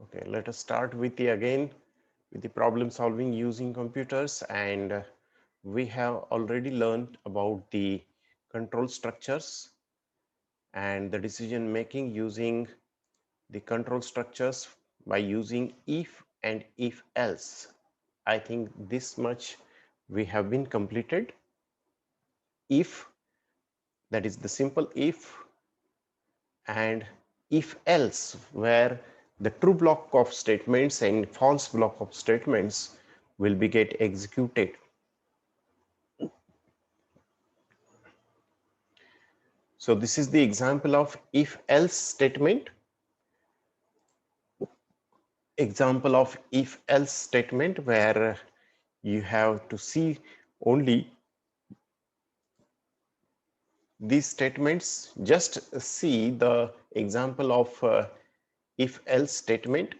Okay, let us start with the problem solving using computers, and we have already learned about the control structures and the decision making using the control structures by using if and if else. I think this much we have been completed. If, that is the simple if, and if else, where the true block of statements and false block of statements will be get executed. So this is the example of if else statement. Example of if else statement where you have to see only these statements. Just see the example of if else statement.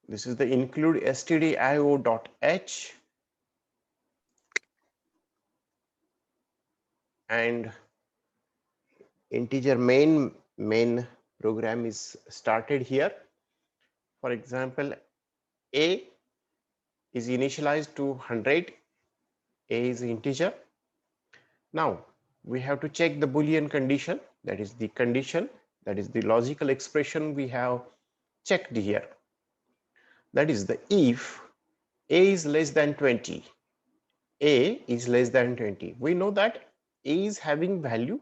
This is the include stdio.h, and integer main program is started here. For example, a is initialized to 100. A is integer. Now we have to check the Boolean condition, that is the condition, that is the logical expression we have checked here. That is the if a is less than 20. A is less than 20. We know that a is having value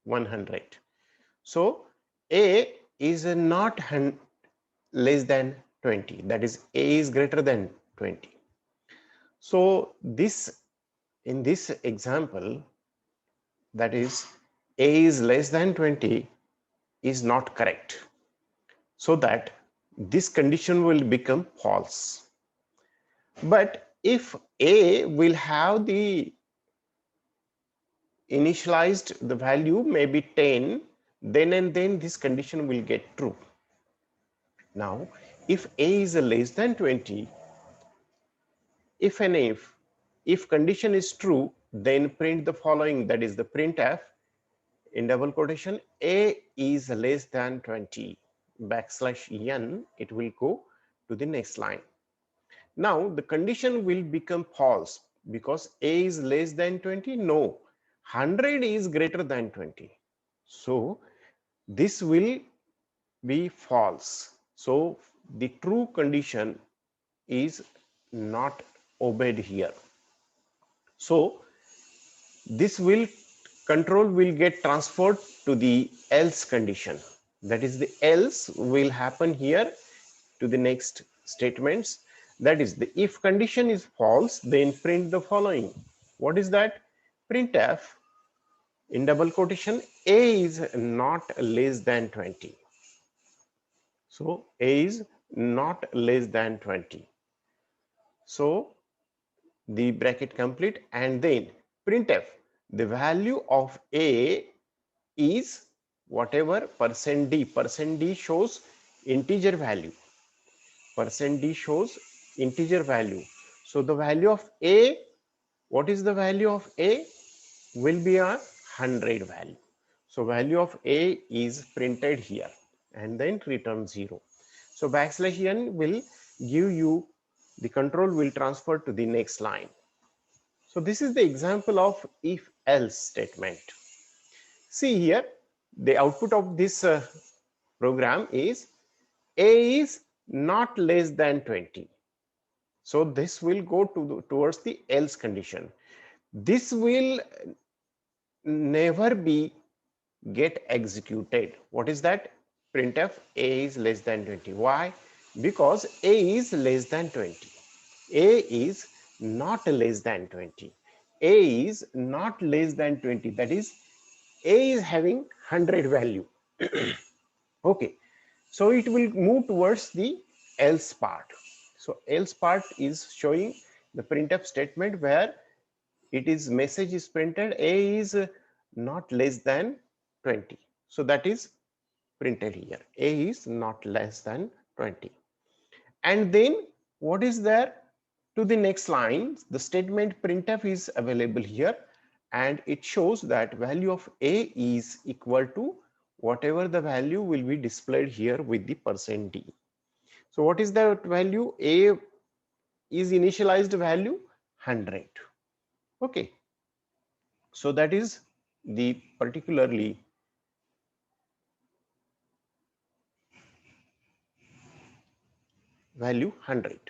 100. So a is not less than 20. That is a is greater than 20. So this, in this example, that is a is less than 20 is not correct. So that this condition will become false. But if a will have the initialized the value maybe 10, then and then this condition will get true. Now, if a is less than 20, if and if condition is true, then print the following, that is the printf in double quotation, a is less than 20 backslash n, it will go to the next line. Now the condition will become false because a is less than 20. No, 100 is greater than 20. So this will be false. So the true condition is not obeyed here. So this will control will get transferred to the else condition. That is the else will happen here to the next statements. That is the if condition is false, then print the following. What is that? Printf in double quotation, a is not less than 20. So a is not less than 20. So the bracket complete, and then printf the value of a is whatever %d shows integer value, %d shows integer value. So the value of a, what is the value of a? Will be a 100 value. So value of a is printed here and then return 0. So backslash n will give you the control will transfer to the next line. So this is the example of if else statement. See here, the output of this program is a is not less than 20. So this will go towards the else condition. This will never be get executed. What is that? Printf a is less than 20. Why? Because a is less than 20. A is not less than 20. A is not less than 20. That is, a is having 100 value. Okay, so it will move towards the else part. So else part is showing the printf statement where it is message is printed a is not less than 20. So that is printed here, a is not less than 20. And then what is there to the next line? The statement printf is available here, and it shows that value of a is equal to whatever the value will be displayed here with the percent %d. So what is that value? A is initialized value 100. Okay. So that is the particularly value 100.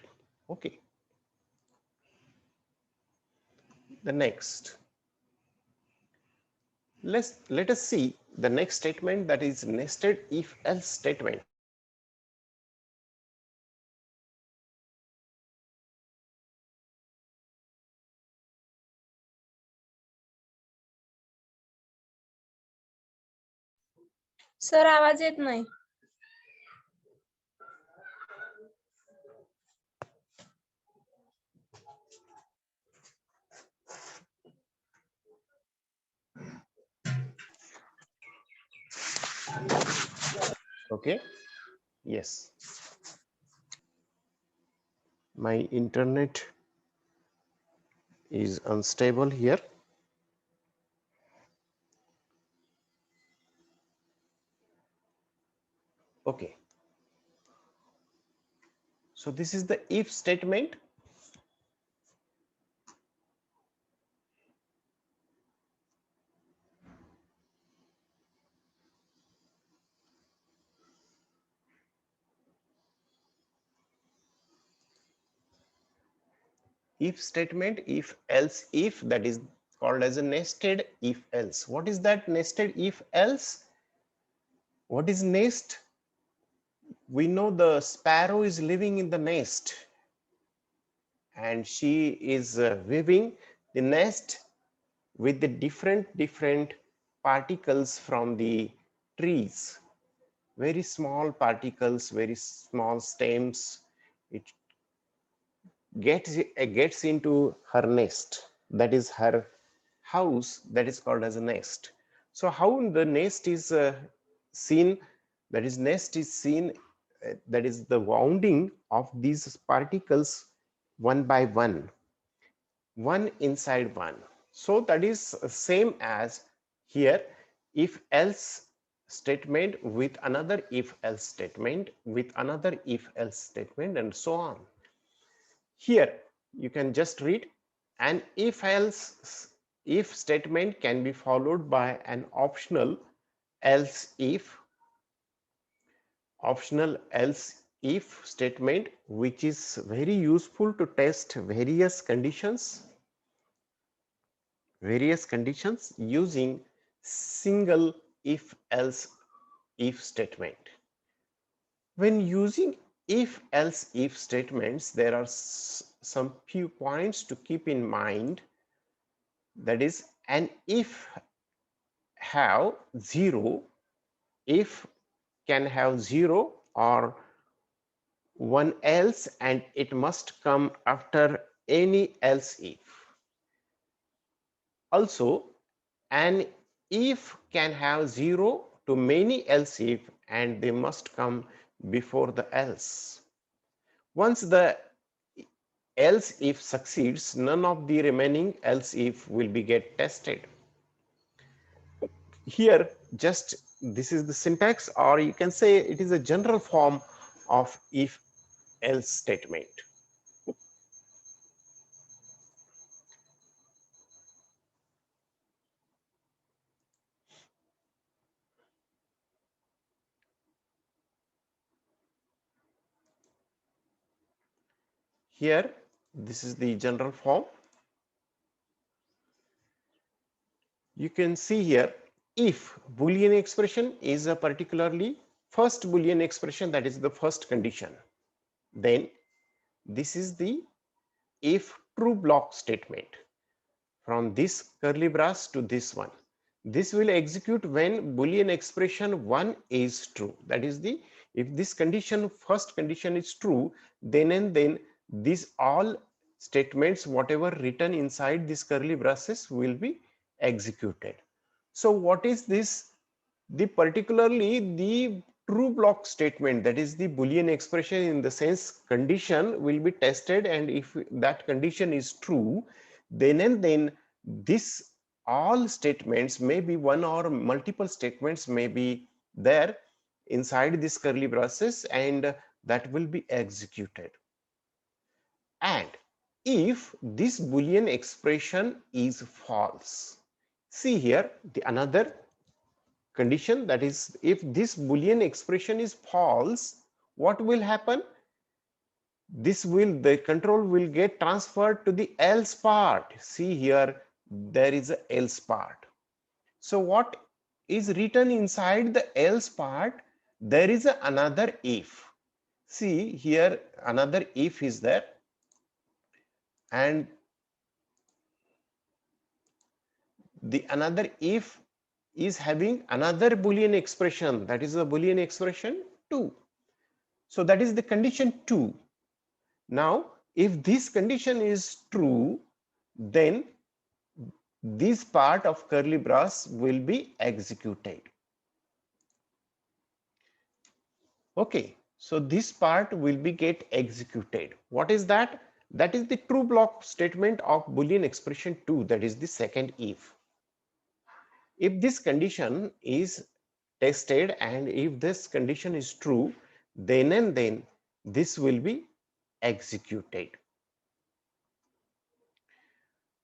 Okay. The next, let us see the next statement, that is nested if else statement. Sir आवाज येत नाही. Okay. Yes. My internet is unstable here. Okay. So this is the if statement. If statement, if else if, that is called as a nested if else. What is that nested if else? What is nest? We know the sparrow is living in the nest and she is weaving the nest with the different particles from the trees, very small particles, very small stems. It gets into her nest, that is her house, that is called as a nest. So how the nest is seen, that is nest is seen, that is the wounding of these particles one by one inside one. So that is same as here, if else statement with another if else statement with another if else statement and so on. Here you can just read, an if else if statement can be followed by an optional else if statement, which is very useful to test various conditions using single if else if statement. When using if else if statements, there are some few points to keep in mind. That is, an if have 0, if can have 0 or one else, and it must come after any else if. Also, an if can have 0 to many else if, and they must come before the else. Once the else if succeeds, none of the remaining else if will be get tested. Here just this is the syntax, or you can say it is a general form of if else statement. Here this is the general form. You can see here, if Boolean expression is a particularly first Boolean expression, that is the first condition, then this is the if true block statement. From this curly brace to this one, this will execute when Boolean expression 1 is true. That is the, if this condition, first condition is true, then and then these all statements, whatever written inside these curly braces, will be executed. So what is this? The particularly the true block statement, that is the Boolean expression in the sense condition will be tested, and if that condition is true, then and then this all statements, may be one or multiple statements, may be there inside this curly braces, and that will be executed. And if this Boolean expression is false, see here the another condition, that is, if this Boolean expression is false, what will happen? The control will get transferred to the else part. See here, there is a else part. So what is written inside the else part? There is another if. See here, another if is there, and the another if is having another Boolean expression, that is a Boolean expression 2. So that is the condition 2. Now, if this condition is true, then this part of curly brace will be executed. Okay, so this part will be get executed. What is that? That is the true block statement of Boolean expression 2, that is the second if. If this condition is tested and if this condition is true, then and then this will be executed.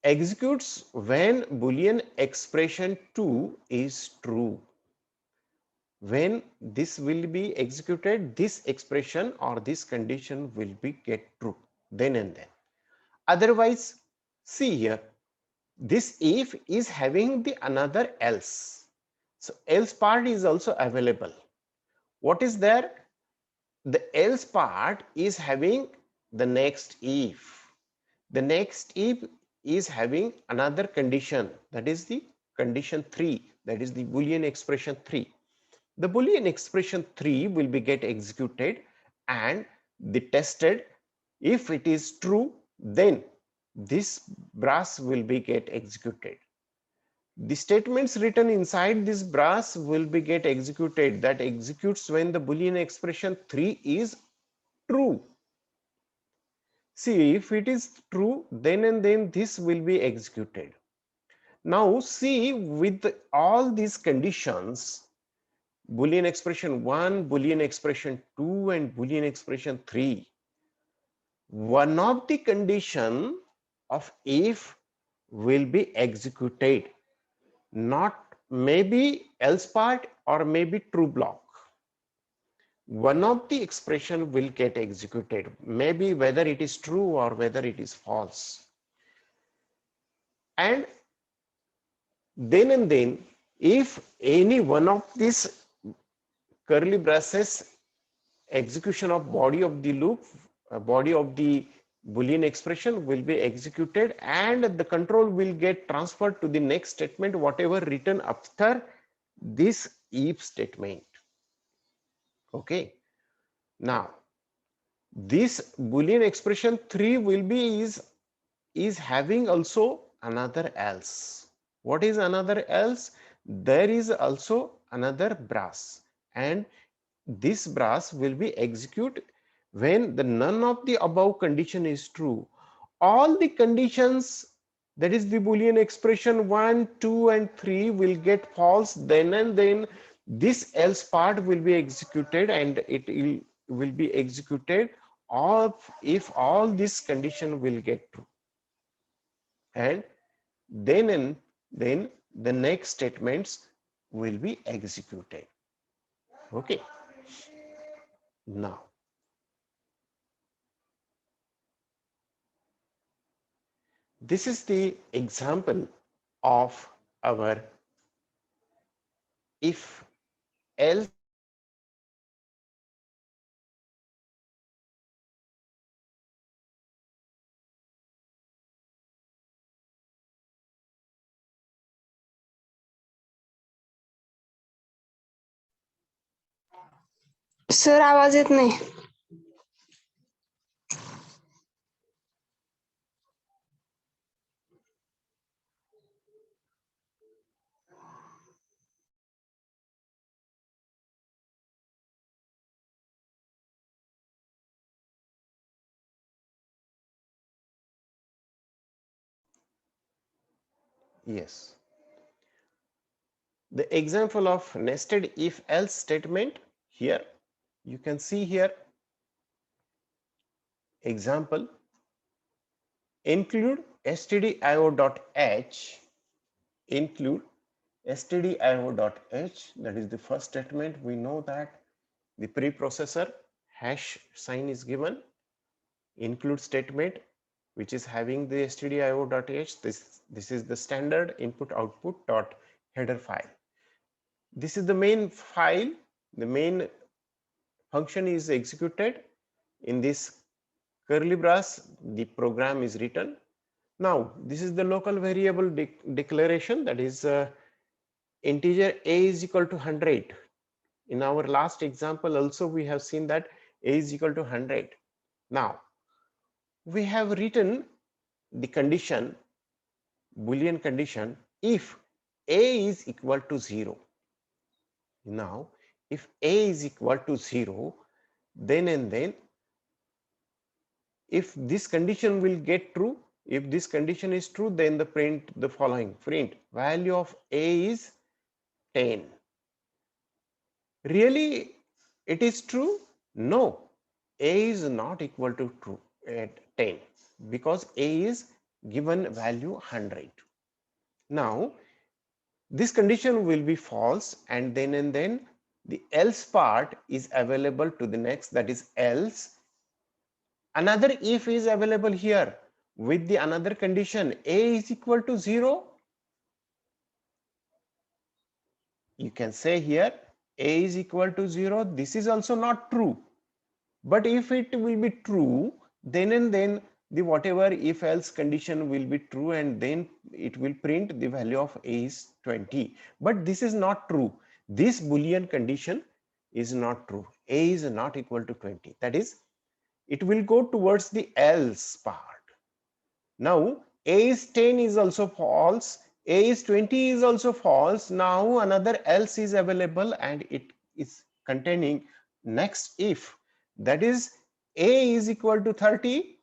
Executes when Boolean expression 2 is true. When this will be executed, this expression or this condition will be get true then and then. Otherwise, see here, this if is having the another else. So else part is also available. What is there? The else part is having the next if. The next if is having another condition, that is the condition 3, that is the Boolean expression 3. The Boolean expression 3 will be get executed and the tested. If it is true, then this brace will be get executed. The statements written inside this brace will be get executed, that executes when the Boolean expression 3 is true. See, if it is true, then and then this will be executed. Now see, with all these conditions, Boolean expression 1, Boolean expression 2 and Boolean expression 3, one of the condition of if will be executed, not maybe else part or maybe true block. One of the expression will get executed, maybe whether it is true or whether it is false. And then if any one of these curly braces execution of body of the loop, body of the Boolean expression will be executed and the control will get transferred to the next statement, whatever written after this if statement. Okay. Now, this Boolean expression 3 will be is having also another else. What is another else? There is also another brace, and this brace will be executed when the none of the above condition is true. All the conditions, that is the Boolean expression 1, 2 and 3 will get false, then and then this else part will be executed and it will be executed of if all this condition will get true. And then the next statements will be executed. Okay. Now, this is the example of our if else sir आवाज येत नाही. yes, the example of nested if else statement here. You can see here example, include stdio.h, include stdio.h, that is the first statement. We know that the preprocessor hash sign is given, include statement which is having the stdio.h. This is the standard input output dot header file. This is the main file. The main function is executed. In this curly brace, the program is written. Now, this is the local variable declaration, that is integer a is equal to 100. In our last example also we have seen that a is equal to 100. Now, we have written the condition, Boolean condition, if a is equal to 0. Now, if a is equal to 0, then and then, if this condition will get true, if this condition is true, then the print the following, print value of a is 10. Really it is true? No, a is not equal to true at 10 because a is given value 100. Now this condition will be false, and then the else part is available to the next, that is else. Another if is available here with the another condition a is equal to 0. You can say here a is equal to 0. This is also not true. But if it will be true, then and then the whatever if else condition will be true, and then it will print the value of a is 20. But this is not true. This Boolean condition is not true. A is not equal to 20. That is, it will go towards the else part. Now, a is 10 is also false. A is 20 is also false. Now, another else is available, and it is containing next if, that is a is equal to 30.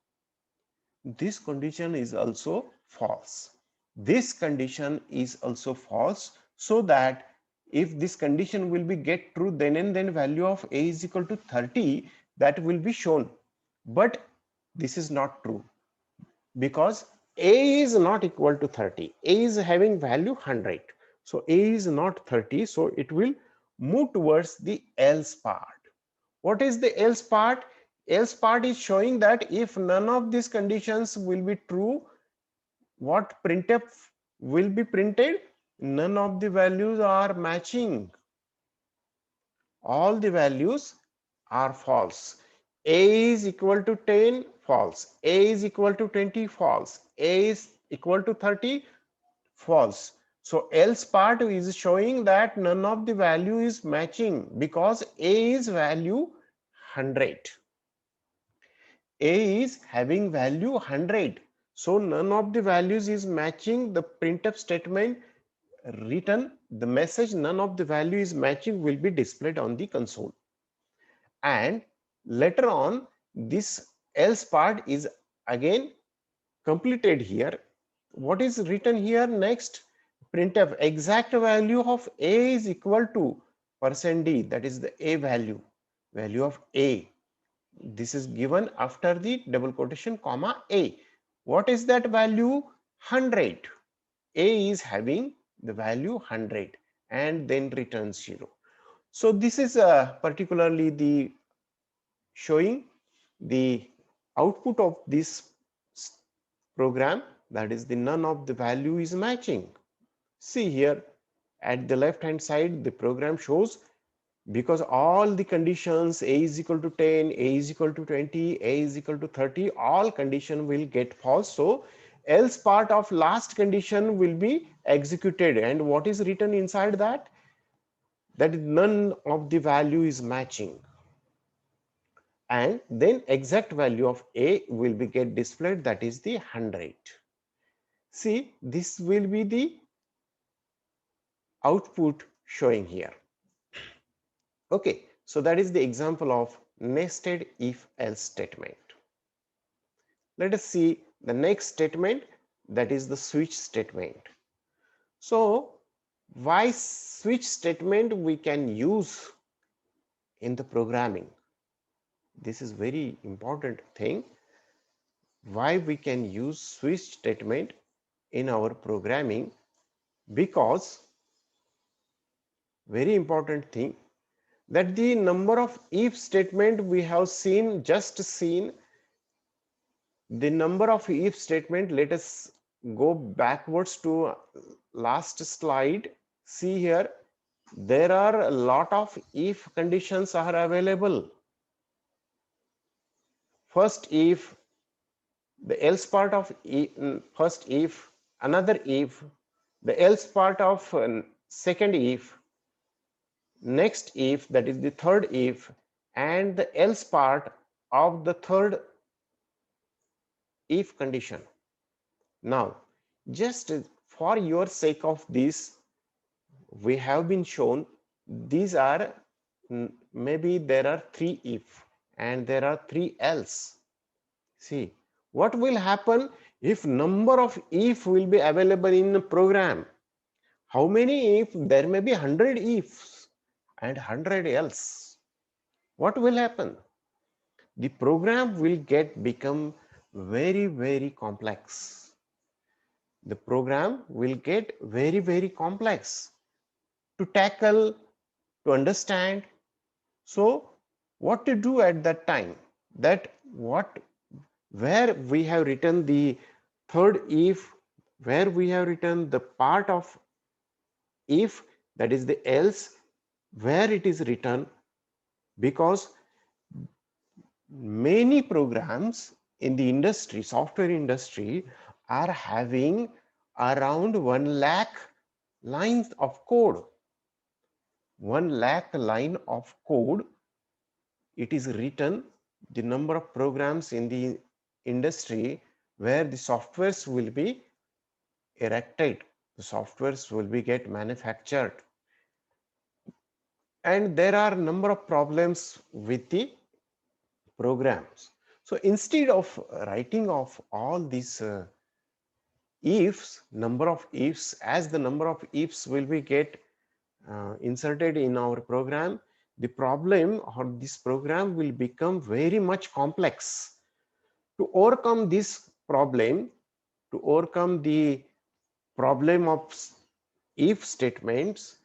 This condition is also false. This condition is also false, so that if this condition will be get true, then and then value of a is equal to 30, that will be shown. But this is not true because a is not equal to 30. A is having value 100. So a is not 30. So it will move towards the else part. What is the else part? Else part is showing that if none of these conditions will be true, what printf will be printed? None of the values are matching. All the values are false. A is equal to 10, false. A is equal to 20, false. A is equal to 30, false. So else part is showing that none of the value is matching because a is value 100. A is having value 100. So none of the values is matching. The printf statement written, the message none of the value is matching will be displayed on the console. And later on, this else part is again completed here. What is written here next? Printf exact value of a is equal to %d, that is the a value of a. This is given after the double quotation comma a. What is that value? 100. A is having the value 100 and then returns 0. So this is particularly the showing the output of this program, that is the none of the value is matching. See here at the left hand side, the program shows because all the conditions a is equal to 10, a is equal to 20, a is equal to 30, all condition will get false. So else part of last condition will be executed, and what is written inside that? That none of the value is matching, and then exact value of a will be get displayed, that is the 100. See, this will be the output showing here. Okay, so that is the example of nested if else statement. Let us see the next statement, that is the switch statement. So Why switch statement we can use in the programming? This is very important thing. Why we can use switch statement in our programming? Because very important thing, that the number of if statement we have just seen the number of if statement. Let us go backwards to last slide. See here, there are a lot of if conditions are available. First if, the else part of first if, another if, the else part of second if, next if, that is the third if, and the else part of the third if condition. Now, just for your sake of this, we have been shown these are maybe there are three if and there are three else. See, what will happen if number of if will be available in a program? How many if? There may be 100 ifs and 100 else. What will happen? The program will become very complex. The program will get very complex to tackle, to understand. So what to do at that time? That where we have written the third if, where we have written the part of if, that is the else, where it is written, because many programs in the industry, software industry, are having around 1 lakh lines of code. 1 lakh line of code, it is written. The number of programs in the industry where the softwares will be erected, the softwares will be get manufactured, and there are number of problems with the programs. So instead of writing of all these ifs, number of ifs, as the number of ifs will be get inserted in our program, the problem or this program will become very much complex. To overcome this problem, to overcome the problem of if statements,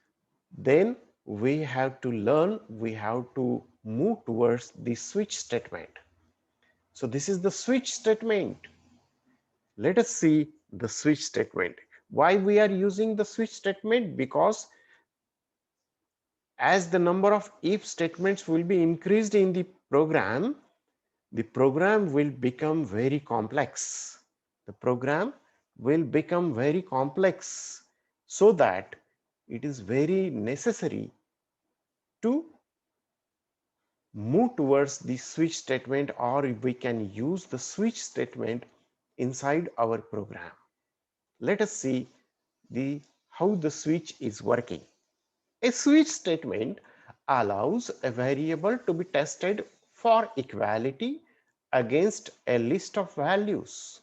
then we have to learn, we have to move towards the switch statement. So this is the switch statement. Let us see the switch statement. Why we are using the switch statement? Because as the number of if statements will be increased in the program will become very complex. The program will become very complex, so that it is very necessary to move towards the switch statement, or we can use the switch statement inside our program. Let us see how the switch is working. A switch statement allows a variable to be tested for equality against a list of values.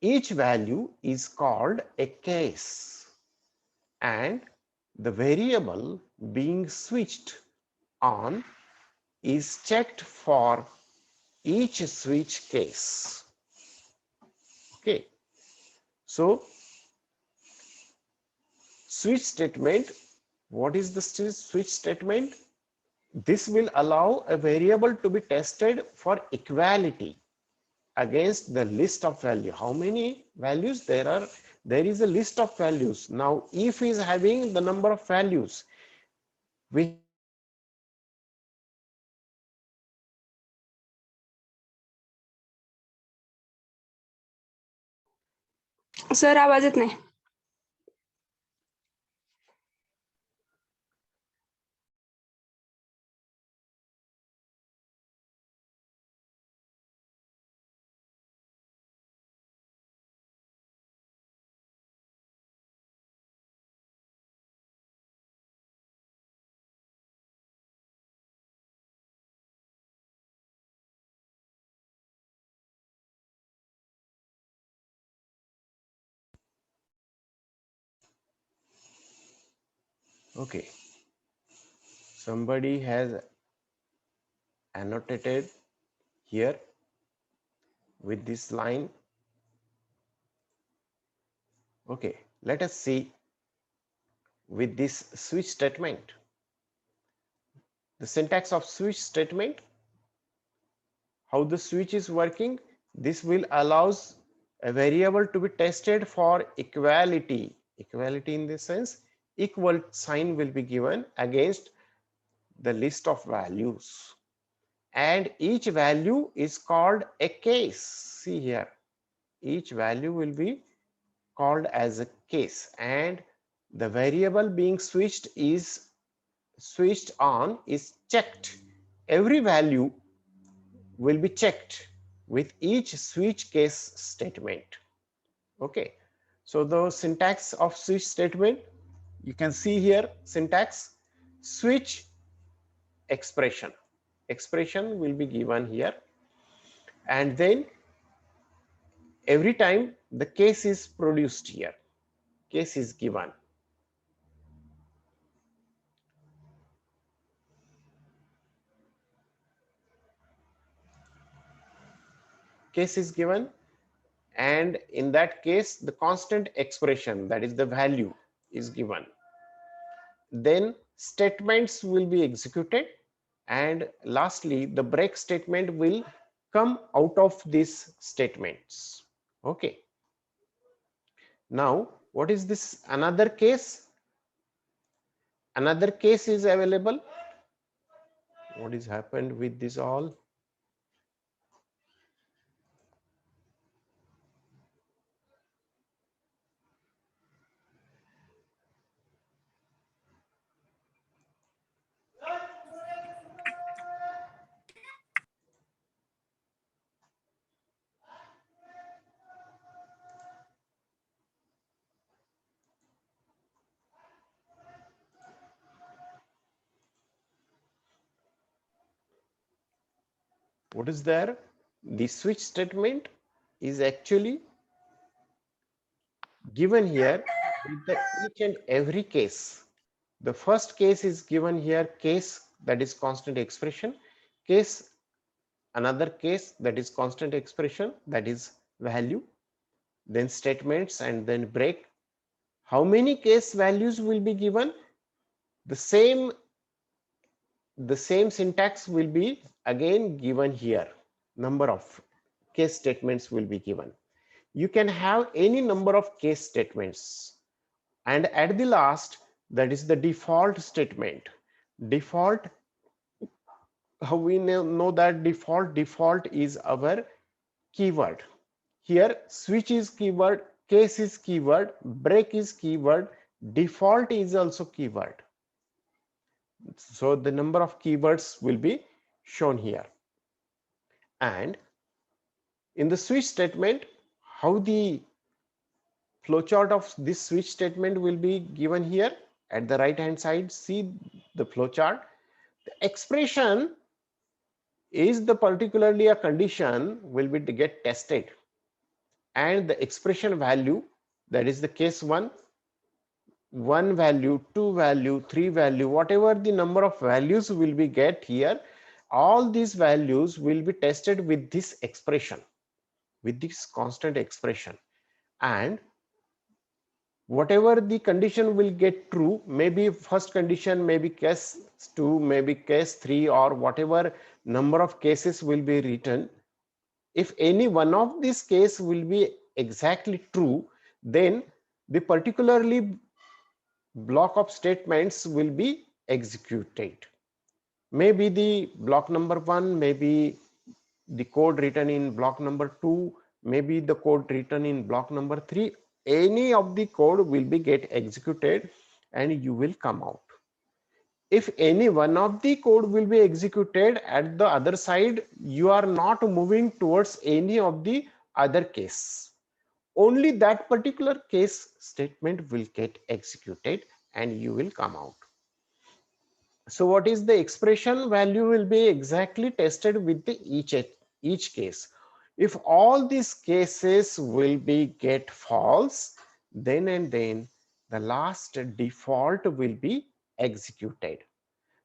Each value is called a case, and the variable being switched on is checked for each switch case. Okay, so switch statement, what is the switch statement? This will allow a variable to be tested for equality against the list of value. How many values there are? There is a list of values. Now if is having the number of values, we sir आवाज येत नाही. Okay, somebody has annotated here with this line. Okay, let us see with this switch statement. The syntax of switch statement, how the switch is working. This will allows a variable to be tested for equality. Equality in the sense equal sign will be given against the list of values, and each value is called a case. See here, each value will be called as a case, and the variable being switched on is checked. Every value will be checked with each switch case statement. Okay, so the syntax of switch statement, you can see here syntax switch expression. Expression will be given here, and then every time the case is produced here, case is given. Case is given, and in that case the constant expression, that is the value, is given. Then statements will be executed, and lastly the break statement will come out of these statements. Okay, now what is this another case? Another case is available. What is happened with this all? What is there? The switch statement is actually given here with the each and every case. The first case is given here, case, that is constant expression, case, another case, that is constant expression, that is value, then statements, and then break. How many case values will be given? The same syntax will be again given here. Number of case statements will be given. You can have any number of case statements, and at the last, that is the default statement. Default, how we know that default is our keyword. Here switch is keyword, case is keyword, break is keyword, default is also keyword. So the number of keywords will be shown here. And in the switch statement, how the flowchart of this switch statement will be given here at the right hand side. See the flowchart. The expression is the particularly a condition will be to get tested, and the expression value, that is the case 1 value, 2 value, 3 value, whatever the number of values will be get here, all these values will be tested with this expression, with this constant expression, and whatever the condition will get true, maybe first condition, maybe case 2, maybe case 3, or whatever number of cases will be written. If any one of these case will be exactly true, then the particularly block of statements will be executed. Maybe the block number 1, maybe the code written in block number 2, maybe the code written in block number 3. Any of the code will be get executed and you will come out. If any one of the code will be executed at the other side, you are not moving towards any of the other case. Only that particular case statement will get executed and you will come out. So what is the expression value will be exactly tested with the each case. If all these cases will be get false, then and then the last default will be executed.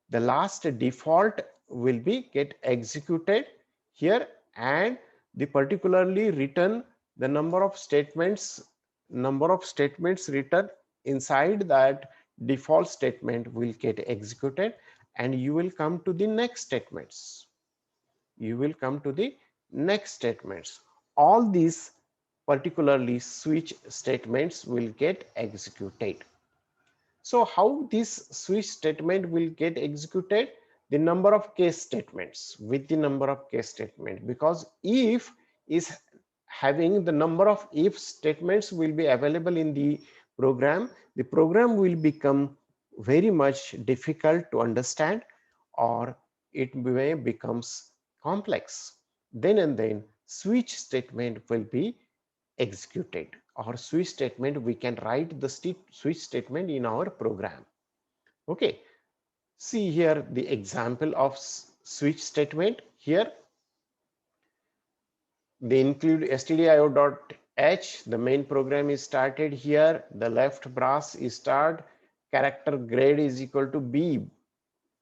The last default will be get executed here, and the particularly return the number of statements written inside that default statement will get executed, and you will come to the next statements. All these particularly switch statements will get executed. So how this switch statement will get executed? The number of case statements, with the number of case statement, because if is having the number of if statements will be available in the program will become very much difficult to understand, or it may becomes complex. Then and then switch statement will be executed, or switch statement we can write the switch statement in our program. Okay, see here the example of switch statement. Here they include stdio.h, the main program is started here, the left brass is start, character grade is equal to b.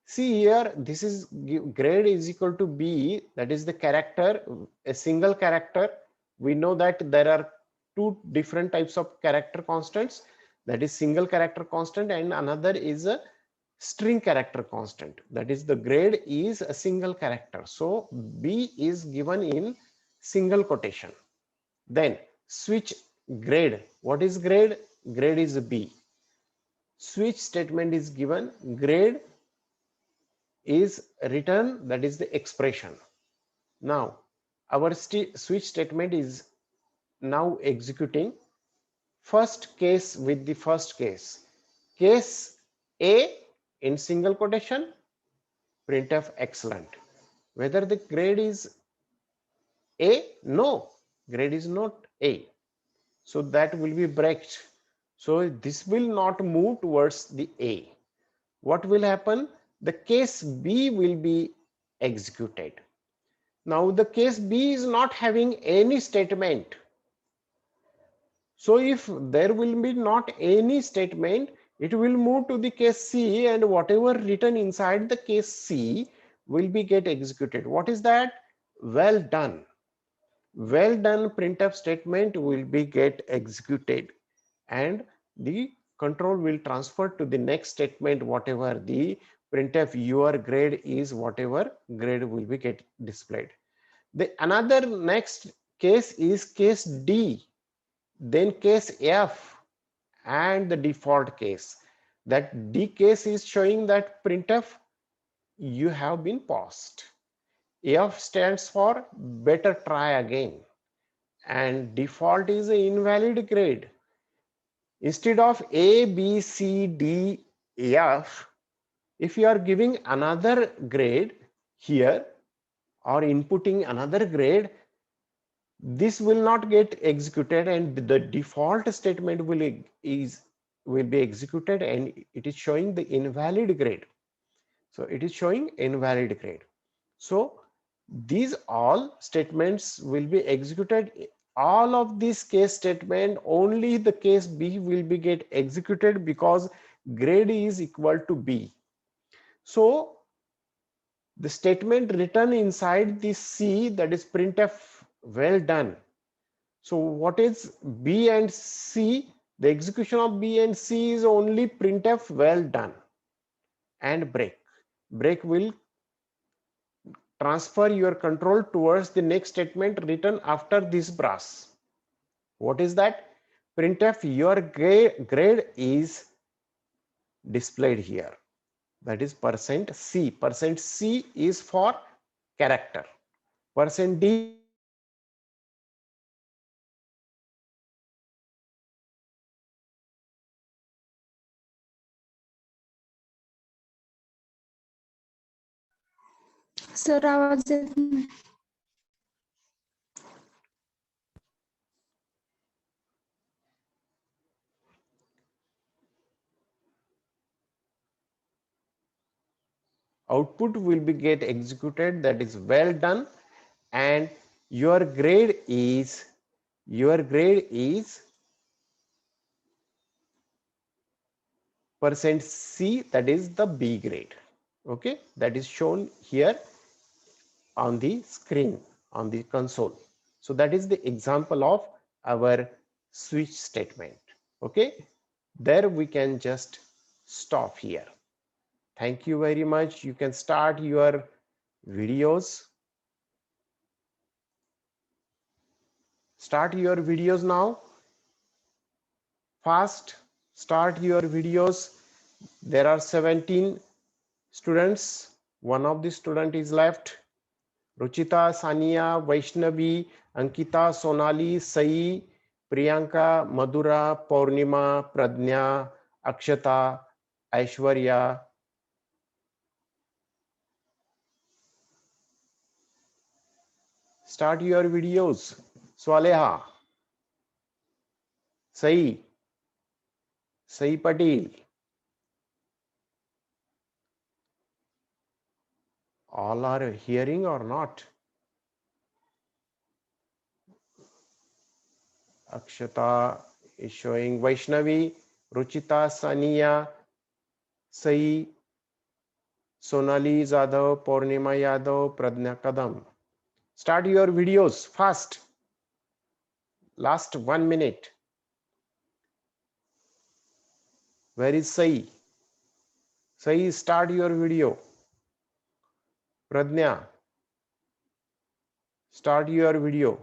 See here, this is grade is equal to b, that is the character, a single character. We know that there are two different types of character constants, that is single character constant, and another is a string character constant, that is the grade is a single character. So b is given in single quotation. Then switch grade. What is grade? Grade is b. Switch statement is given, grade is written, that is the expression. Now our switch statement is now executing first case with the first case. Case A in single quotation, printf excellent. Whether the grade is A? No, grade is not A. So that will be braked. So this will not move towards the A. What will happen? The case B will be executed. Now the case B is not having any statement. So if there will be not any statement, it will move to the case C, and whatever written inside the case C will be get executed. What is that? Well done. Well done printf statement will be get executed, and the control will transfer to the next statement, whatever the printf your grade is, whatever grade will be get displayed. The another next case is case D, then case F, and the default case. That D case is showing that printf you have been passed. F stands for better try again, and default is an invalid grade. Instead of A, B, C, D, F, if you are giving another grade here or inputting another grade, this will not get executed, and the default statement will be executed, and it is showing the invalid grade. So it is showing invalid grade. So these all statements will be executed. All of these case statement, only the case B will be get executed because grade is equal to B. So the statement written inside this C, that is printf well done. So what is B and C? The execution of B and C is only printf well done and break. Break will transfer your control towards the next statement written after this brass. What is that? Printf your grade is displayed here. That is %C. %C is for character. %D sir आवाज येत नाही. output will be get executed, that is well done, and your grade is percent C, that is the B grade. Okay, that is shown here on the screen, on the console. So that is the example of our switch statement. Okay, there we can just stop here. Thank you very much. You can start your videos. Start your videos now. Fast, start your videos. There are 17 students. One of the student is left. Ruchita, Sania, Vaishnavi, Ankita, Sonali, Sai, Priyanka, Madhura, Purnima, Pradnya, Akshata, Aishwarya. Start your videos. Swaleha, Sai Patel. All are hearing or not? Akshata is showing. Vaishnavi, Ruchita, Sania, Sai, Sonali Jadhav, Purnima Yadav, Pradnya Kadam. Start your videos fast. Last 1 minute. Where is Sai? Sai, start your video. Pradnya, start your video.